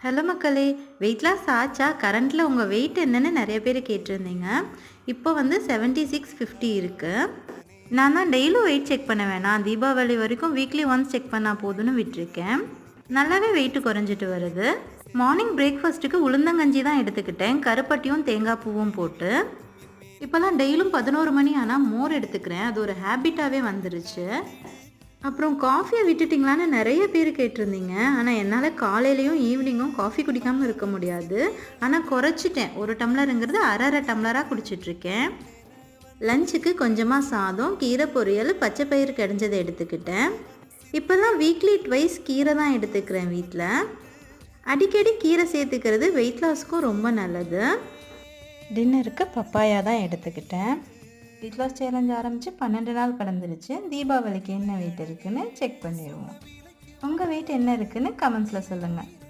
Hello மக்களே, weight loss ஆச்சா? கரண்ட்டில் உங்கள் வெயிட் என்னன்னு நிறைய பேர் கேட்டிருந்தீங்க. இப்போ வந்து 7650 இருக்குது. நான் தான் டெய்லியும் வெயிட் செக் பண்ண வேணாம், தீபாவளி வரைக்கும் வீக்லி ஒன்ஸ் செக் பண்ணால் போதும்னு விட்டுருக்கேன். நல்லாவே வெயிட்டு குறைஞ்சிட்டு வருது. மார்னிங் பிரேக்ஃபாஸ்ட்டுக்கு உளுந்தங்கஞ்சி தான் எடுத்துக்கிட்டேன், கருப்பட்டியும் தேங்காய் பூவும் போட்டு. இப்போல்லாம் டெய்லியும் 11 மணி ஆனால் மோர் எடுத்துக்கிறேன், அது ஒரு ஹேபிட்டாகவே வந்துருச்சு. அப்புறம் காஃபியை விட்டுட்டிங்களான்னு நிறைய பேர் கேட்டிருந்தீங்க. ஆனால் என்னால் காலையிலையும் ஈவினிங்கும் காஃபி குடிக்காமல் இருக்க முடியாது. ஆனால் குறைச்சிட்டேன், 1 டம்ளருங்கிறது அரை டம்ளராக குடிச்சிட்ருக்கேன். லஞ்சுக்கு கொஞ்சமாக சாதம், கீரை பொரியல், பச்சை பயிறு கடைஞ்சதை எடுத்துக்கிட்டேன். இப்போ தான் வீக்லி ட்வைஸ் கீரை தான் எடுத்துக்கிறேன் வீட்டில். அடிக்கடி கீரை சேர்த்துக்கிறது வெயிட் லாஸ்க்கும் ரொம்ப நல்லது. டின்னருக்கு பப்பாயா தான் எடுத்துக்கிட்டேன். வெயிட் லாஸ் சேலஞ்ச் ஆரம்பித்து 12 நாள் கடந்துருச்சு. தீபாவளிக்கு என்ன வெயிட் இருக்குதுன்னு செக் பண்ணிடுவோம். உங்கள் வெயிட் என்ன இருக்குதுன்னு கமெண்ட்ஸில் சொல்லுங்கள்.